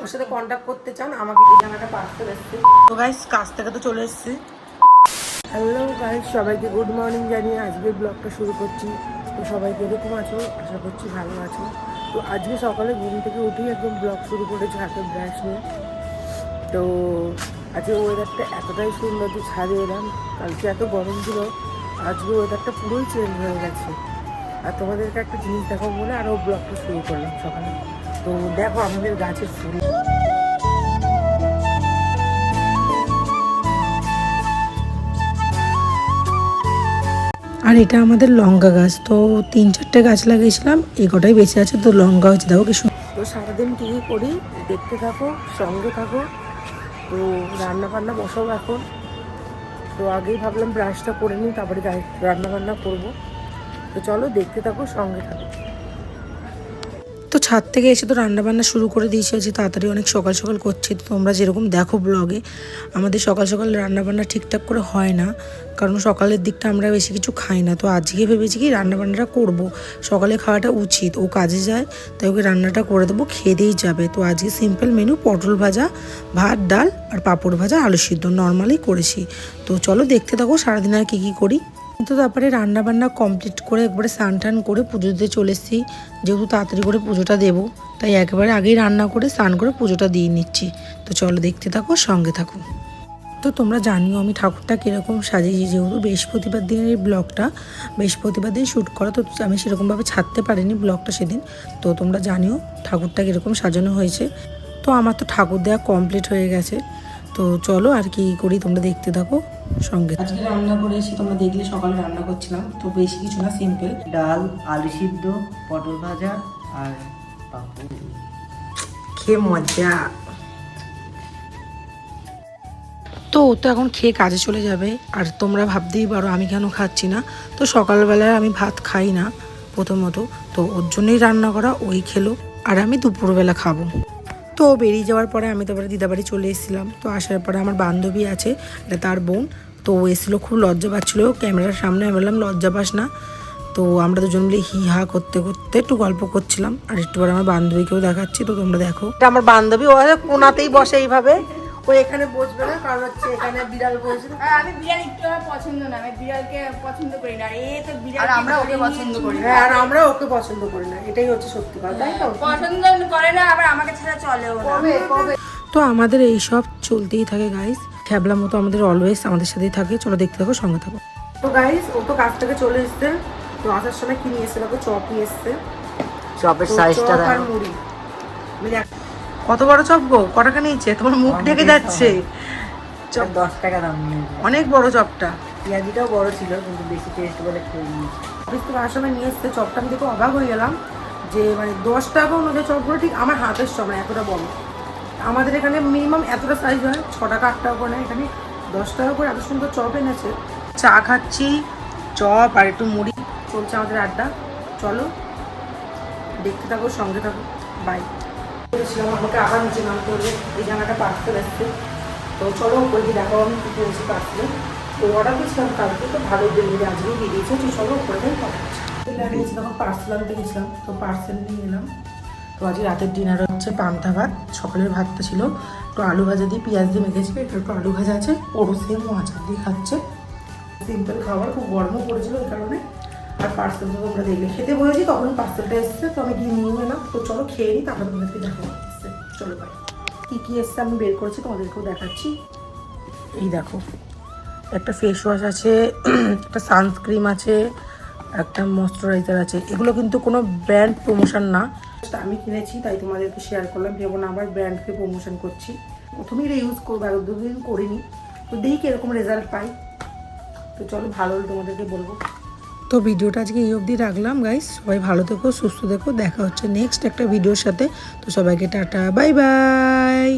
ওর সাথে কন্ট্যাক্ট করতে চান আমাকে এই জায়গাটা পার্সেল এসছে। তো গাইস কাজ থেকে তো চলে এসেছি। হ্যালো গাইস, সবাইকে গুড মর্নিং জানিয়ে আজকে ব্লগটা শুরু করছি। তো সবাই কিরকম আছো, আশা করছি ভালো আছো। তো আজকে সকালে ঘুম থেকে উঠেই একদম ব্লগ শুরু করেছি হাতে ব্রাশ নিয়ে। তো আজকে ওয়েদারটা এতটাই সুন্দর যে ছাদে এলাম। কালকে এত গরম ছিল, আজকে ওয়েদারটা পুরোই চেঞ্জ হয়ে গেছে। আর তোমাদেরকে একটা জিনিস দেখাবো বলে আরও ব্লগটা শুরু করলাম সকালে। তো দেখো আমাদের গাছের ফুল। আর এটা আমাদের লঙ্কা গাছ। তো 3-4টে গাছ লাগিয়েছিলাম, এই কটাই বেঁচে আছে। তো লঙ্কা হচ্ছে, দেখো কি সুন্দর। তো সারাদিন কী কী করি দেখতে থাকো, সঙ্গে থাকো। তো রান্না বান্না বসাবো এখন। তো আগেই ভাবলাম ব্রাশটা করে নিই, তারপরে রান্না বান্না করবো। তো চলো দেখতে থাকো, সঙ্গে থাকো। তো ছাদ থেকে এসে তো রান্নাবান্না শুরু করে দিয়েছি। আজকে তাড়াতাড়ি অনেক সকাল সকাল করছি। তো তোমরা যেরকম দেখো ব্লগে, আমাদের সকাল সকাল রান্নাবান্না ঠিকঠাক করে হয় না, কারণ সকালের দিকটা আমরা বেশি কিছু খাই না। তো আজকে ভেবেছি কি রান্নাবান্নাটা করব, সকালে খাওয়াটা উচিত। ও কাজে যায়, তাই ওকে রান্নাটা করে দেবো, খেয়ে দিয়েই যাবে। তো আজকে সিম্পল মেনু, পটল ভাজা, ভাত, ডাল আর পাঁপড় ভাজা, আলু সিদ্ধ নর্মালি করেছি। তো চলো দেখতে থাকো সারাদিন আর কী কী করি। তো তারপরে রান্নাবান্না কমপ্লিট করে একবারে স্নান টান করে পুজো দিতে চলে এসেছি। যেহেতু তাড়াতাড়ি করে পুজোটা দেবো, তাই একেবারে আগেই রান্না করে স্নান করে পুজোটা দিয়ে নিচ্ছি। তো চলো দেখতে থাকো, সঙ্গে থাকো। তো তোমরা জানিও আমি ঠাকুরটা কীরকম সাজিয়েছি। যেহেতু বৃহস্পতিবার দিনের এই ব্লগটা বৃহস্পতিবার দিন শ্যুট করা, তো আমি সেরকমভাবে ছাড়তে পারিনি ব্লগটা সেদিন। তো তোমরা জানিও ঠাকুরটা কীরকম সাজানো হয়েছে। তো আমার তো ঠাকুর দেওয়া কমপ্লিট হয়ে গেছে। তো চলো আর কি করি তোমরা দেখতে থাকো, সঙ্গে। আজকে রান্না করেছি, তোমরা দেখলে সকালে রান্না করছিলাম। তো বেশি কিছু না, সিম্পল ডাল, আলু সিদ্ধ, পটল ভাজা আর পাঁপড়। খেয়ে মজা। তো ও তো এখন খেয়ে কাজে চলে যাবে। আর তোমরা ভাবতেই পারো আমি কেন খাচ্ছি না। তো সকালবেলায় আমি ভাত খাই না প্রথমত, তো ওর জন্যই রান্না করা, ওই খেলো। আর আমি দুপুরবেলা খাবো। তো বেরিয়ে যাওয়ার পরে আমি তারপরে দিদাবাড়ি চলে এসেছিলাম। তো আসার পরে আমার বান্ধবী আছে, এটা তার বোন। তো ও এসেছিলো, খুব লজ্জা পাচ্ছিলো ক্যামেরার সামনে। আমি বললাম লজ্জা পাস না। তো আমরা দুজন মিলে হি হা করতে করতে একটু গল্প করছিলাম। আর একটু পরে আমার বান্ধবীকেও দেখাচ্ছি, তো তোমরা দেখো। এটা আমার বান্ধবী, ও কোনাতেই বসে এইভাবে। ও এখানে বসবে না, কারণ হচ্ছে এখানে বিড়াল বসে। আমি বিড়াল একটু পছন্দ না, আমি বিড়ালকে পছন্দ করি না। এই তো বিড়াল, আমরা ওকে পছন্দ করি না। হ্যাঁ, আর আমরা ওকে পছন্দ করি না, এটাই হচ্ছে সত্যি কথা, তাই তো? পছন্দ করে না, আবার আমাকে ছাড়া চলেও না। তো আমাদের এই সব চলতেই থাকে গাইস। খেবলা মতো আমাদের অলওয়েজ আমাদের সাথেই থাকে। চলো দেখতে থাকো, সঙ্গে থাকো। তো গাইস ও তো কাজ থেকে চলে এসছে। তো আসার সময় কি নিয়ে এসছে দেখো, চপ নিয়ে এসছে। চপের সাইজটা আর মুড়ি। কত বড় চপ গো, ক টাকা নিয়েছে? তোমার মুখ ঢেকে যাচ্ছে। চপ 10 টাকা দাম নিয়েছে। অনেক বড় চপটা। পেঁয়াজিটাও বড় ছিল, কিন্তু বেশি টেস্ট বলে খেয়ে নিয়েছি। অফিস থেকে আসার সময় নিয়ে এসছে চপটা। আমি দেখে অবাক হয়ে গেলাম যে মানে 10 টাকা অনুযায়ী চপগুলো ঠিক আমার হাতের সময় এতটা বড়। আমাদের এখানে মিনিমাম এতটা সাইজ হয় 6 টাকা 8 টাকা করে না, এখানে 10 টাকা করে এত সুন্দর চপ এনেছে। চা খাচ্ছি, চপ আর একটু মুড়ি, চলছে আমাদের আড্ডা। চলো দেখতে থাকো, সঙ্গে থাকো, বাই। বলেছিলাম আমাকে আবার নিচে নামতে হলে, এই জায়গাটা পার্সেল এসছে। তো চলো ওপরে গিয়ে দেখো আমি কী করেছি পার্সেলে। তো অর্ডার করেছিলাম কালকে, তো ভালো ডেলিভারি আজকেই দিয়ে দিয়েছে। তো চলো ওপরে যাই, কথা হচ্ছে। লাগিয়েছি তখন পার্সেল আনতে গেছিলাম, তো পার্সেল নিয়ে এলাম। তো আজকে রাতের ডিনার হচ্ছে পান্তা ভাত। সকালের ভাতটা ছিল একটু আলু ভাজা দিয়ে পেঁয়াজ দিয়ে মেখেছি, একটু আলু ভাজা আছে, ওরও সেম আচার দিয়ে খাচ্ছে। সিম্পল খাবার, খুব গরমও পড়েছিল এই কারণে। আর পার্সেল তো তোমরা দেখলে খেতে বলেছি, তখন পার্সেলটা এসছে। তো আমি গিয়ে নিয়ে এলাম। তো চলো খেয়ে নিই, তারপরে তোমাদেরকে দেখাবো এসছে। চলো ভাই, কী কী এসছে আমি বের করেছি তোমাদেরকেও দেখাচ্ছি। এই দেখো, একটা ফেস ওয়াশ আছে, একটা সানস্ক্রিম আছে, একটা ময়শ্চারাইজার আছে। এগুলো কিন্তু কোনো ব্র্যান্ড প্রমোশন না, আমি কিনেছি তাই তোমাদেরকে শেয়ার করলাম। ভেবো না আবার ব্র্যান্ডকে প্রমোশন করছি। প্রথমেই এটা ইউজ করবো, আর দুদিন করিনি। তো দেখি কীরকম রেজাল্ট পাই। তো চলো ভালো হলে তোমাদেরকে বলবো। তো ভিডিওটা আজকে এই অবধি রাখলাম গাইস। সবাই ভালো থেকো, সুস্থ থেকো। দেখা হচ্ছে নেক্সট একটা ভিডিওর সাথে। তো সবাইকে টাটা, বাই বাই।